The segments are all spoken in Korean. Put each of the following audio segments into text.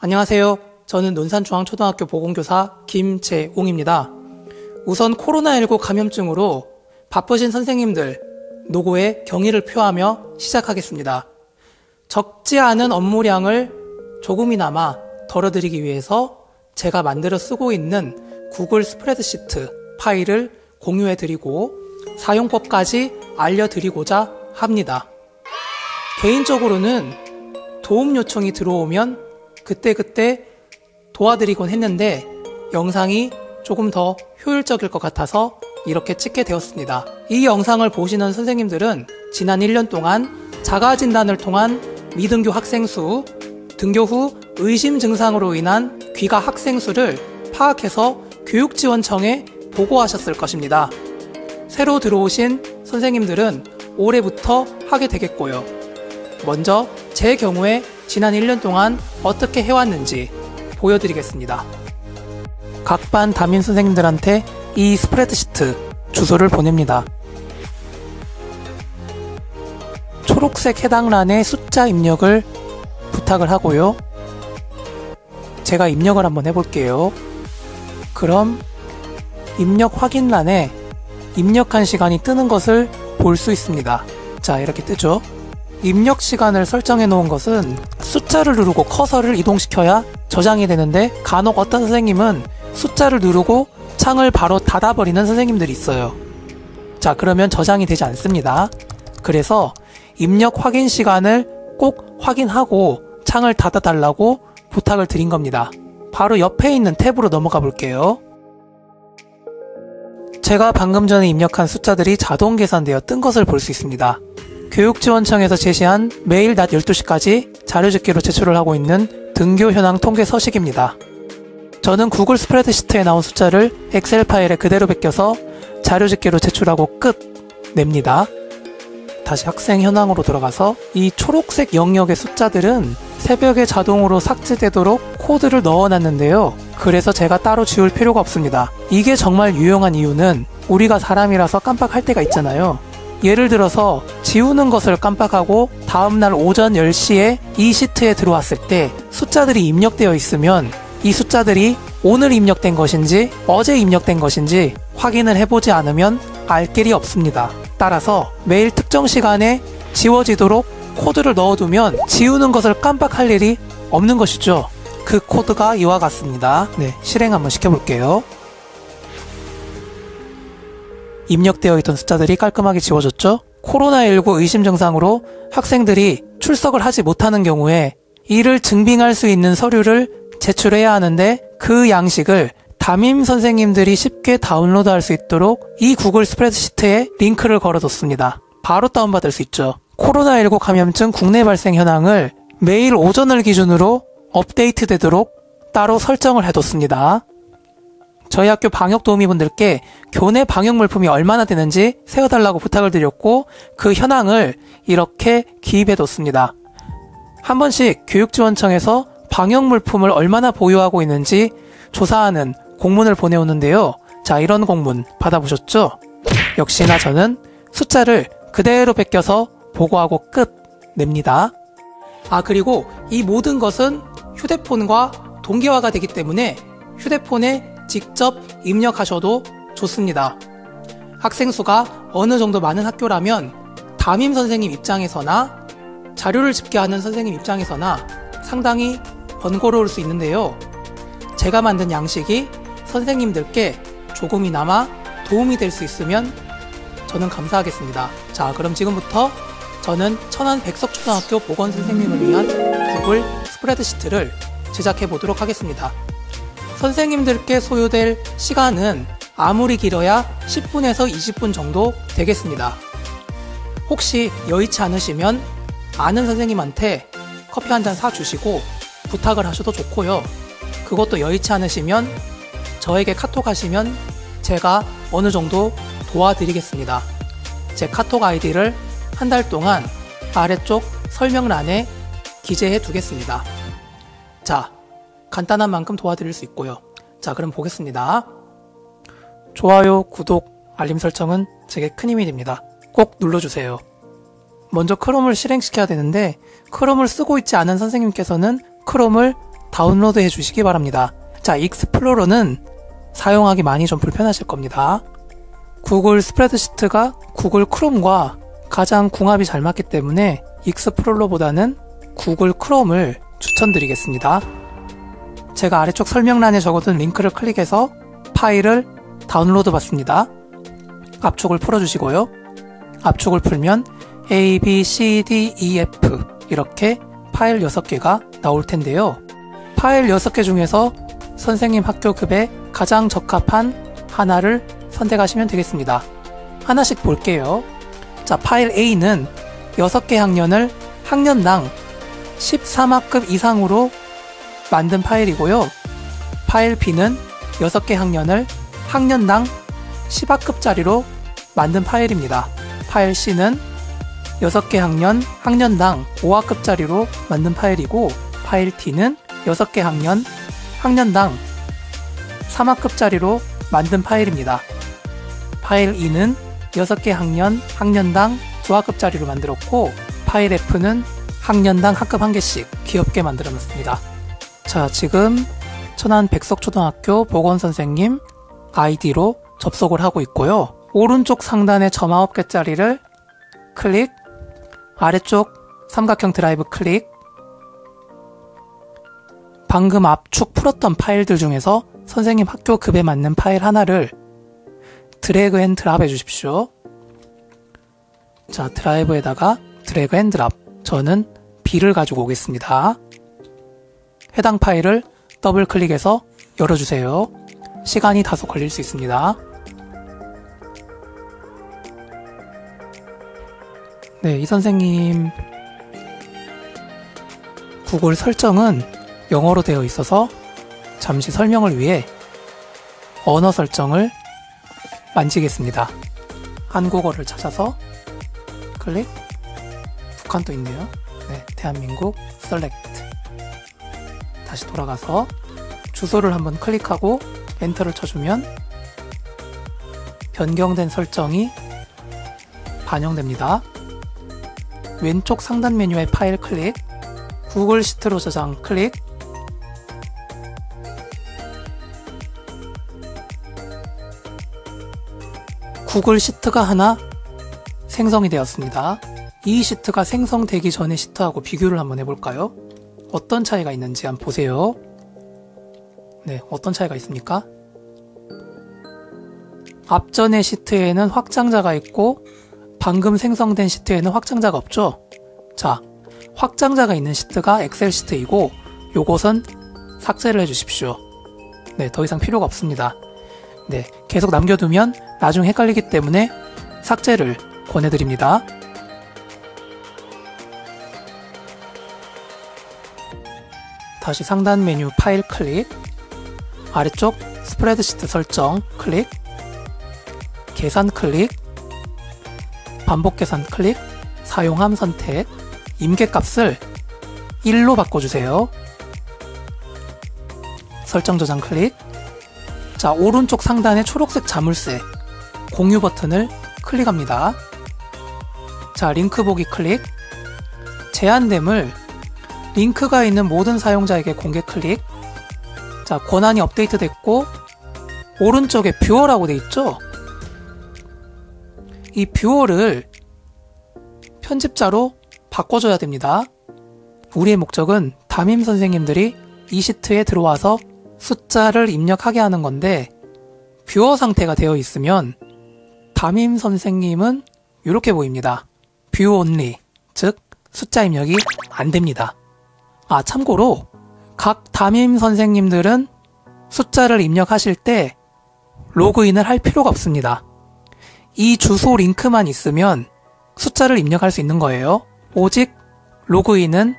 안녕하세요. 저는 논산중앙초등학교 보건교사 김재웅입니다. 우선 코로나19 감염증으로 바쁘신 선생님들 노고에 경의를 표하며 시작하겠습니다. 적지 않은 업무량을 조금이나마 덜어드리기 위해서 제가 만들어 쓰고 있는 구글 스프레드시트 파일을 공유해드리고 사용법까지 알려드리고자 합니다. 개인적으로는 도움 요청이 들어오면 그때그때 도와드리곤 했는데 영상이 조금 더 효율적일 것 같아서 이렇게 찍게 되었습니다. 이 영상을 보시는 선생님들은 지난 1년 동안 자가진단을 통한 미등교 학생 수, 등교 후 의심 증상으로 인한 귀가 학생 수를 파악해서 교육지원청에 보고하셨을 것입니다. 새로 들어오신 선생님들은 올해부터 하게 되겠고요. 먼저 제 경우에 지난 1년 동안 어떻게 해왔는지 보여드리겠습니다. 각 반 담임 선생님들한테 이 스프레드시트 주소를 보냅니다. 초록색 해당란에 숫자 입력을 부탁을 하고요. 제가 입력을 한번 해볼게요. 그럼 입력 확인란에 입력한 시간이 뜨는 것을 볼 수 있습니다. 자, 이렇게 뜨죠. 입력 시간을 설정해 놓은 것은 숫자를 누르고 커서를 이동시켜야 저장이 되는데 간혹 어떤 선생님은 숫자를 누르고 창을 바로 닫아버리는 선생님들이 있어요. 자, 그러면 저장이 되지 않습니다. 그래서 입력 확인 시간을 꼭 확인하고 창을 닫아달라고 부탁을 드린 겁니다. 바로 옆에 있는 탭으로 넘어가 볼게요. 제가 방금 전에 입력한 숫자들이 자동 계산되어 뜬 것을 볼 수 있습니다. 교육지원청에서 제시한 매일 낮 12시까지 자료집계로 제출을 하고 있는 등교 현황 통계 서식입니다. 저는 구글 스프레드시트에 나온 숫자를 엑셀 파일에 그대로 베껴서 자료집계로 제출하고 끝 냅니다. 다시 학생 현황으로 들어가서 이 초록색 영역의 숫자들은 새벽에 자동으로 삭제되도록 코드를 넣어놨는데요. 그래서 제가 따로 지울 필요가 없습니다. 이게 정말 유용한 이유는 우리가 사람이라서 깜빡할 때가 있잖아요. 예를 들어서 지우는 것을 깜빡하고 다음날 오전 10시에 이 시트에 들어왔을 때 숫자들이 입력되어 있으면 이 숫자들이 오늘 입력된 것인지 어제 입력된 것인지 확인을 해보지 않으면 알 길이 없습니다. 따라서 매일 특정 시간에 지워지도록 코드를 넣어두면 지우는 것을 깜빡할 일이 없는 것이죠. 그 코드가 이와 같습니다. 네, 실행 한번 시켜볼게요. 입력되어 있던 숫자들이 깔끔하게 지워졌죠? 코로나19 의심 증상으로 학생들이 출석을 하지 못하는 경우에 이를 증빙할 수 있는 서류를 제출해야 하는데 그 양식을 담임 선생님들이 쉽게 다운로드할 수 있도록 이 구글 스프레드시트에 링크를 걸어뒀습니다. 바로 다운받을 수 있죠. 코로나19 감염증 국내 발생 현황을 매일 오전을 기준으로 업데이트 되도록 따로 설정을 해뒀습니다. 저희 학교 방역도우미분들께 교내 방역 물품이 얼마나 되는지 세어달라고 부탁을 드렸고 그 현황을 이렇게 기입해뒀습니다. 한 번씩 교육지원청에서 방역 물품을 얼마나 보유하고 있는지 조사하는 공문을 보내오는데요. 자, 이런 공문 받아보셨죠? 역시나 저는 숫자를 그대로 베껴서 보고하고 끝 냅니다. 아, 그리고 이 모든 것은 휴대폰과 동기화가 되기 때문에 휴대폰에 직접 입력하셔도 좋습니다. 학생 수가 어느 정도 많은 학교라면 담임 선생님 입장에서나 자료를 집계하는 선생님 입장에서나 상당히 번거로울 수 있는데요. 제가 만든 양식이 선생님들께 조금이나마 도움이 될 수 있으면 저는 감사하겠습니다. 자, 그럼 지금부터 저는 천안 백석초등학교 보건선생님을 위한 구글 스프레드시트를 제작해 보도록 하겠습니다. 선생님들께 소요될 시간은 아무리 길어야 10분에서 20분 정도 되겠습니다. 혹시 여의치 않으시면 아는 선생님한테 커피 한 잔 사주시고 부탁을 하셔도 좋고요. 그것도 여의치 않으시면 저에게 카톡 하시면 제가 어느 정도 도와드리겠습니다. 제 카톡 아이디를 한 달 동안 아래쪽 설명란에 기재해 두겠습니다. 자, 간단한 만큼 도와드릴 수 있고요. 자, 그럼 보겠습니다. 좋아요, 구독, 알림 설정은 제게 큰 힘이 됩니다. 꼭 눌러주세요. 먼저 크롬을 실행시켜야 되는데 크롬을 쓰고 있지 않은 선생님께서는 크롬을 다운로드 해주시기 바랍니다. 자, 익스플로러는 사용하기 많이 좀 불편하실 겁니다. 구글 스프레드시트가 구글 크롬과 가장 궁합이 잘 맞기 때문에 익스플로러보다는 구글 크롬을 추천드리겠습니다. 제가 아래쪽 설명란에 적어둔 링크를 클릭해서 파일을 다운로드 받습니다. 압축을 풀어주시고요. 압축을 풀면 A, B, C, D, E, F 이렇게 파일 6개가 나올 텐데요. 파일 6개 중에서 선생님 학교급에 가장 적합한 하나를 선택하시면 되겠습니다. 하나씩 볼게요. 자, 파일 A는 6개 학년을 학년당 13학급 이상으로 만든 파일이고요. 파일 B는 6개 학년을 학년당 10학급짜리로 만든 파일입니다. 파일 C는 6개 학년 학년당 5학급짜리로 만든 파일이고, 파일 D는 6개 학년 학년당 3학급짜리로 만든 파일입니다. 파일 E는 6개 학년 학년당 2학급짜리로 만들었고, 파일 F는 학년당 학급 1개씩 귀엽게 만들어놨습니다. 자, 지금 천안 백석초등학교 보건선생님 아이디로 접속을 하고 있고요. 오른쪽 상단의 점 9개짜리를 클릭, 아래쪽 삼각형 드라이브 클릭, 방금 압축 풀었던 파일들 중에서 선생님 학교급에 맞는 파일 하나를 드래그 앤 드랍 해주십시오. 자, 드라이브에다가 드래그 앤 드랍. 저는 B를 가지고 오겠습니다. 해당 파일을 더블 클릭해서 열어주세요. 시간이 다소 걸릴 수 있습니다. 네, 이 선생님 구글 설정은 영어로 되어 있어서 잠시 설명을 위해 언어 설정을 만지겠습니다. 한국어를 찾아서 클릭, 북한도 있네요. 네, 대한민국 셀렉트. 다시 돌아가서 주소를 한번 클릭하고 엔터를 쳐주면 변경된 설정이 반영됩니다. 왼쪽 상단 메뉴의 파일 클릭, 구글 시트로 저장 클릭, 구글 시트가 하나 생성이 되었습니다. 이 시트가 생성되기 전의 시트하고 비교를 한번 해볼까요? 어떤 차이가 있는지 한번 보세요. 네, 어떤 차이가 있습니까? 앞전의 시트에는 확장자가 있고 방금 생성된 시트에는 확장자가 없죠? 자, 확장자가 있는 시트가 엑셀 시트이고 요것은 삭제를 해주십시오. 네, 더 이상 필요가 없습니다. 네, 계속 남겨두면 나중에 헷갈리기 때문에 삭제를 권해드립니다. 다시 상단 메뉴 파일 클릭, 아래쪽 스프레드시트 설정 클릭, 계산 클릭, 반복 계산 클릭, 사용함 선택, 임계값을 1로 바꿔주세요. 설정 저장 클릭. 자, 오른쪽 상단의 초록색 자물쇠 공유 버튼을 클릭합니다. 자, 링크 보기 클릭, 제한됨을 링크가 있는 모든 사용자에게 공개 클릭. 자, 권한이 업데이트 됐고 오른쪽에 뷰어라고 돼 있죠? 이 뷰어를 편집자로 바꿔줘야 됩니다. 우리의 목적은 담임 선생님들이 이 시트에 들어와서 숫자를 입력하게 하는 건데, 뷰어 상태가 되어 있으면 담임 선생님은 이렇게 보입니다. 뷰 온리, 즉 숫자 입력이 안 됩니다. 아, 참고로 각 담임 선생님들은 숫자를 입력하실 때 로그인을 할 필요가 없습니다. 이 주소 링크만 있으면 숫자를 입력할 수 있는 거예요. 오직 로그인은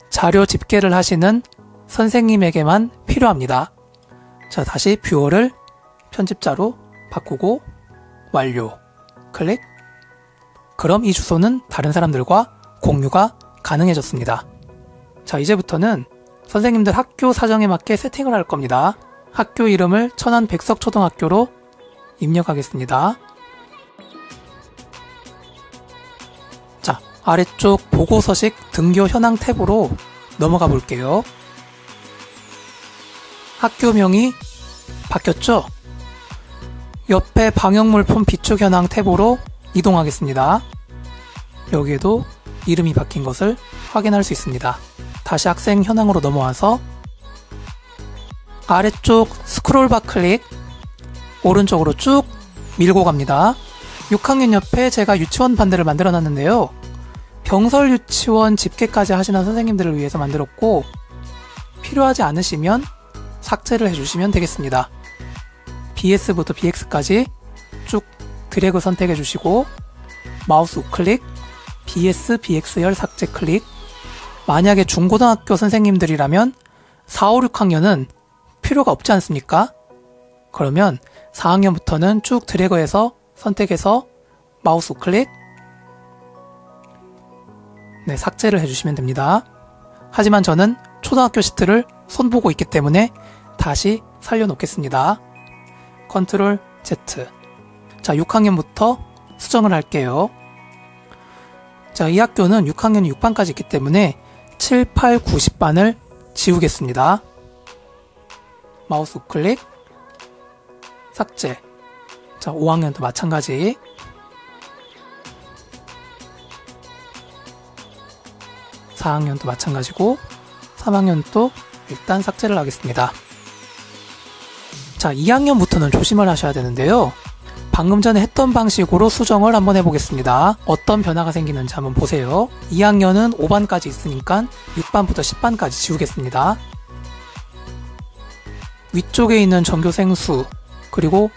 자료 집계를 하시는 선생님에게만 필요합니다. 자, 다시 뷰어를 편집자로 바꾸고 완료 클릭. 그럼 이 주소는 다른 사람들과 공유가 가능해졌습니다. 자, 이제부터는 선생님들 학교 사정에 맞게 세팅을 할 겁니다. 학교 이름을 천안 백석초등학교로 입력하겠습니다. 자, 아래쪽 보고서식 등교 현황 탭으로 넘어가 볼게요. 학교명이 바뀌었죠? 옆에 방역물품 비축 현황 탭으로 이동하겠습니다. 여기에도 이름이 바뀐 것을 확인할 수 있습니다. 다시 학생 현황으로 넘어와서 아래쪽 스크롤바 클릭, 오른쪽으로 쭉 밀고 갑니다. 6학년 옆에 제가 유치원 반대를 만들어 놨는데요. 병설 유치원 집계까지 하시는 선생님들을 위해서 만들었고, 필요하지 않으시면 삭제를 해주시면 되겠습니다. BS부터 BX까지 쭉 드래그 선택해 주시고 마우스 우클릭, BS, BX열 삭제 클릭. 만약에 중고등학교 선생님들이라면 4, 5, 6학년은 필요가 없지 않습니까? 그러면 4학년부터는 쭉 드래그해서 선택해서 마우스 우클릭, 네, 삭제를 해주시면 됩니다. 하지만 저는 초등학교 시트를 손보고 있기 때문에 다시 살려놓겠습니다. 컨트롤 Z. 자, 6학년부터 수정을 할게요. 자, 이 학교는 6학년이 6반까지 있기 때문에 7, 8, 9, 10반을 지우겠습니다. 마우스 우클릭, 삭제. 자, 5학년도 마찬가지. 4학년도 마찬가지고 3학년도 일단 삭제를 하겠습니다. 자, 2학년부터는 조심을 하셔야 되는데요. 방금 전에 했던 방식으로 수정을 한번 해보겠습니다. 어떤 변화가 생기는지 한번 보세요. 2학년은 5반까지 있으니까 6반부터 10반까지 지우겠습니다. 위쪽에 있는 전교생 수, 그리고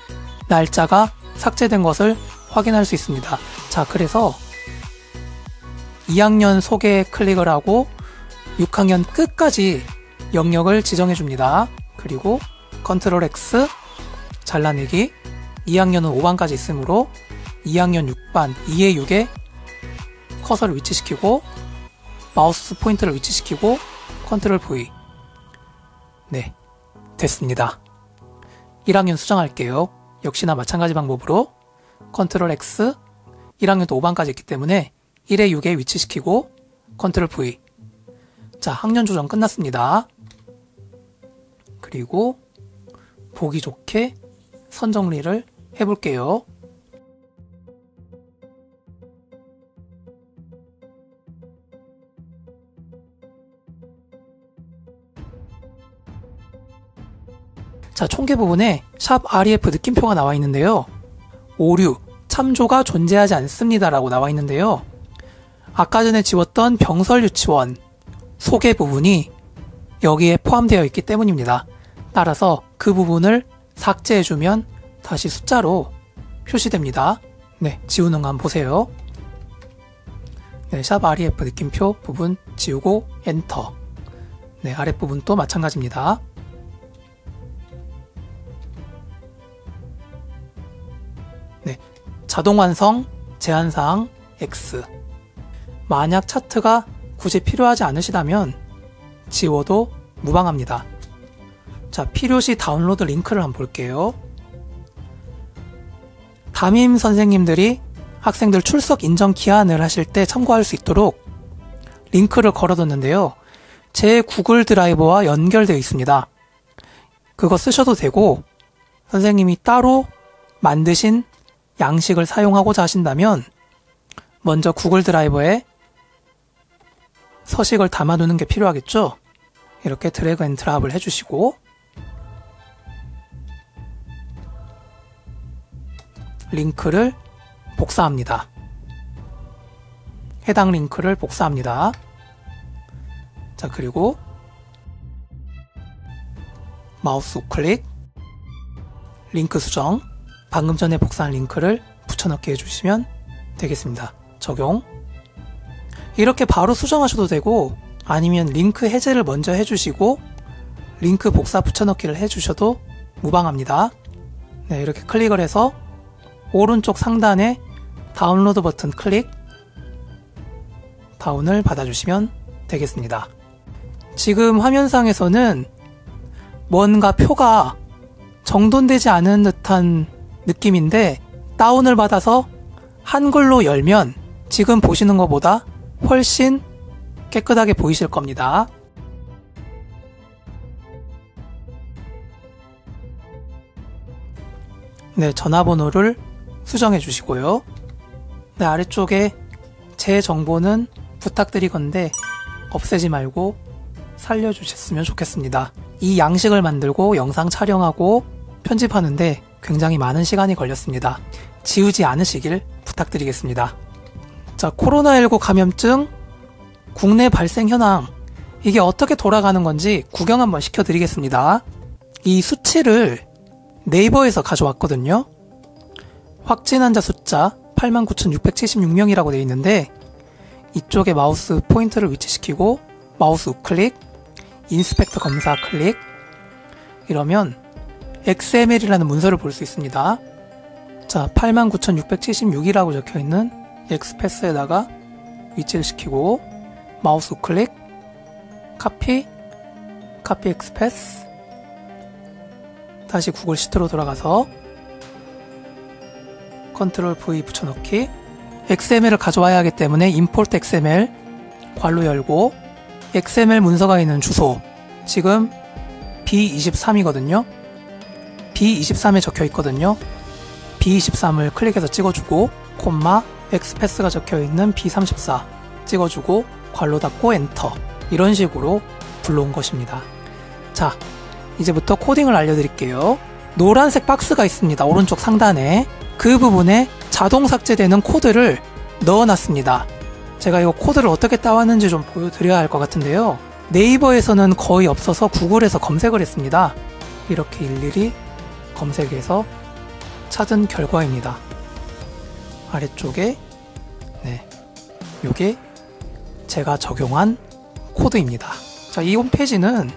날짜가 삭제된 것을 확인할 수 있습니다. 자, 그래서 2학년 소개에 클릭을 하고 6학년 끝까지 영역을 지정해 줍니다. 그리고 컨트롤 X 잘라내기. 2학년은 5반까지 있으므로 2학년 6반 2의 6에 커서를 위치시키고 마우스 포인트를 위치시키고 컨트롤 V. 네, 됐습니다. 1학년 수정할게요. 역시나 마찬가지 방법으로 컨트롤 X. 1학년도 5반까지 있기 때문에 1의 6에 위치시키고 컨트롤 V. 자, 학년 조정 끝났습니다. 그리고 보기 좋게 선 정리를 해볼게요. 자, 총계 부분에 샵 REF 느낌표가 나와 있는데요. 오류, 참조가 존재하지 않습니다 라고 나와 있는데요. 아까 전에 지웠던 병설 유치원 소개 부분이 여기에 포함되어 있기 때문입니다. 따라서 그 부분을 삭제해주면 다시 숫자로 표시됩니다. 네, 지우는 거 한번 보세요. 네, 샵 REF 느낌표 부분 지우고 엔터. 네, 아랫부분도 마찬가지입니다. 네, 자동 완성, 제한사항 X. 만약 차트가 굳이 필요하지 않으시다면 지워도 무방합니다. 자, 필요시 다운로드 링크를 한번 볼게요. 담임 선생님들이 학생들 출석 인정 기한을 하실 때 참고할 수 있도록 링크를 걸어뒀는데요. 제 구글 드라이버와 연결되어 있습니다. 그거 쓰셔도 되고, 선생님이 따로 만드신 양식을 사용하고자 하신다면 먼저 구글 드라이버에 서식을 담아두는 게 필요하겠죠? 이렇게 드래그 앤 드랍을 해주시고 링크를 복사합니다. 해당 링크를 복사합니다. 자, 그리고 마우스 우클릭, 링크 수정, 방금 전에 복사한 링크를 붙여넣기 해주시면 되겠습니다. 적용. 이렇게 바로 수정하셔도 되고, 아니면 링크 해제를 먼저 해주시고 링크 복사 붙여넣기를 해주셔도 무방합니다. 네, 이렇게 클릭을 해서 오른쪽 상단에 다운로드 버튼 클릭, 다운을 받아주시면 되겠습니다. 지금 화면상에서는 뭔가 표가 정돈되지 않은 듯한 느낌인데, 다운을 받아서 한글로 열면 지금 보시는 것보다 훨씬 깨끗하게 보이실 겁니다. 네, 전화번호를 수정해 주시고요. 네, 아래쪽에 제 정보는 부탁드리건데 없애지 말고 살려주셨으면 좋겠습니다. 이 양식을 만들고 영상 촬영하고 편집하는데 굉장히 많은 시간이 걸렸습니다. 지우지 않으시길 부탁드리겠습니다. 자, 코로나19 감염증 국내 발생 현황, 이게 어떻게 돌아가는 건지 구경 한번 시켜드리겠습니다. 이 수치를 네이버에서 가져왔거든요. 확진 환자 숫자 89,676명이라고 되어 있는데, 이쪽에 마우스 포인트를 위치시키고 마우스 우클릭, 인스펙터 검사 클릭, 이러면 XML이라는 문서를 볼 수 있습니다. 자, 89,676이라고 적혀있는 엑스패스에다가 위치를 시키고 마우스 우클릭, 카피 엑스패스, 다시 구글 시트로 돌아가서 컨트롤 V 붙여넣기. XML을 가져와야 하기 때문에 임포트 XML 괄호 열고 XML 문서가 있는 주소, 지금 B23이거든요. B23에 적혀 있거든요. B23을 클릭해서 찍어주고 콤마 엑스패스가 적혀있는 B34 찍어주고 괄호 닫고 엔터, 이런 식으로 불러온 것입니다. 자, 이제부터 코딩을 알려드릴게요. 노란색 박스가 있습니다. 오른쪽 상단에 그 부분에 자동 삭제되는 코드를 넣어놨습니다. 제가 이거 코드를 어떻게 따왔는지 좀 보여드려야 할 것 같은데요. 네이버에서는 거의 없어서 구글에서 검색을 했습니다. 이렇게 일일이 검색해서 찾은 결과입니다. 아래쪽에 요게 제가 적용한 코드입니다. 자, 이 홈페이지는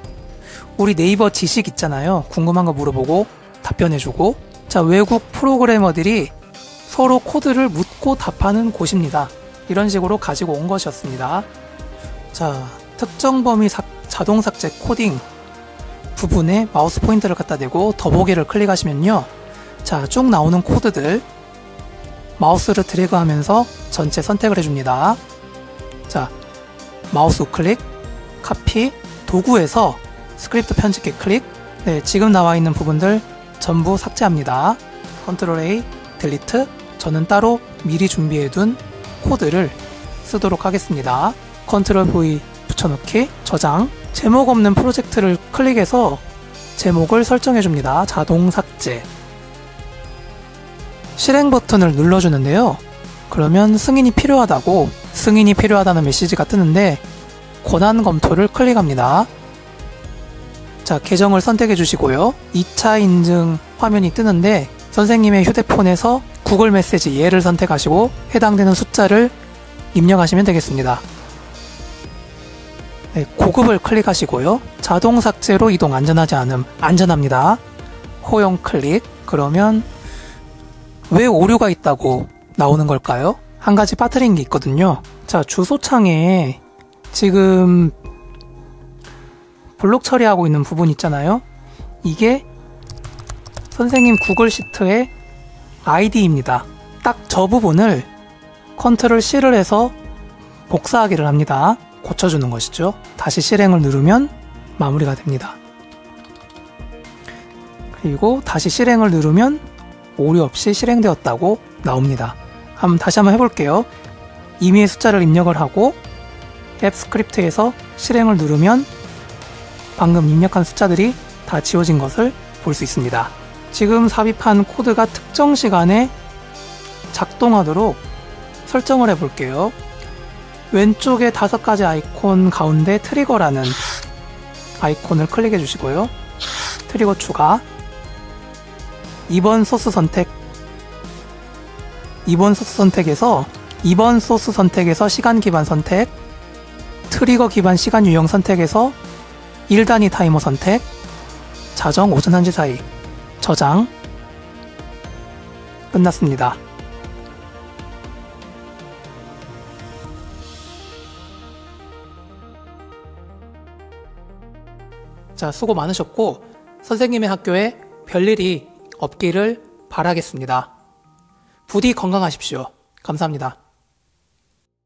우리 네이버 지식 있잖아요. 궁금한 거 물어보고 답변해주고, 자, 외국 프로그래머들이 서로 코드를 묻고 답하는 곳입니다. 이런 식으로 가지고 온 것이었습니다. 자, 특정 범위 자동 삭제 코딩 부분에 마우스 포인터를 갖다 대고 더보기를 클릭하시면요, 자, 쭉 나오는 코드들 마우스를 드래그 하면서 전체 선택을 해줍니다. 자, 마우스 우클릭, 카피, 도구에서 스크립트 편집기 클릭. 네, 지금 나와 있는 부분들 전부 삭제합니다. 컨트롤 A, 딜리트. 저는 따로 미리 준비해둔 코드를 쓰도록 하겠습니다. 컨트롤 V 붙여넣기, 저장. 제목 없는 프로젝트를 클릭해서 제목을 설정해줍니다. 자동 삭제. 실행 버튼을 눌러주는데요. 그러면 승인이 필요하다는 메시지가 뜨는데 권한 검토를 클릭합니다. 자, 계정을 선택해 주시고요. 2차 인증 화면이 뜨는데 선생님의 휴대폰에서 구글 메시지 예를 선택하시고 해당되는 숫자를 입력하시면 되겠습니다. 네, 고급을 클릭하시고요. 자동 삭제로 이동 안전하지 않음, 안전합니다. 허용 클릭. 그러면 왜 오류가 있다고 나오는 걸까요? 한 가지 빠뜨린 게 있거든요. 자, 주소창에 지금 블록 처리하고 있는 부분 있잖아요. 이게 선생님 구글 시트의 아이디입니다. 딱 저 부분을 컨트롤 C를 해서 복사하기를 합니다. 고쳐주는 것이죠. 다시 실행을 누르면 마무리가 됩니다. 그리고 다시 실행을 누르면 오류 없이 실행되었다고 나옵니다. 다시 한번 해볼게요. 임의의 숫자를 입력을 하고 앱 스크립트에서 실행을 누르면 방금 입력한 숫자들이 다 지워진 것을 볼 수 있습니다. 지금 삽입한 코드가 특정 시간에 작동하도록 설정을 해볼게요. 왼쪽에 5가지 아이콘 가운데 트리거라는 아이콘을 클릭해 주시고요. 트리거 추가, 2번 소스 선택에서 시간 기반 선택, 트리거 기반 시간 유형 선택에서 1단위 타이머 선택, 자정 오전 1시 사이, 저장. 끝났습니다. 자, 수고 많으셨고 선생님의 학교에 별일이 없기를 바라겠습니다. 부디 건강하십시오. 감사합니다.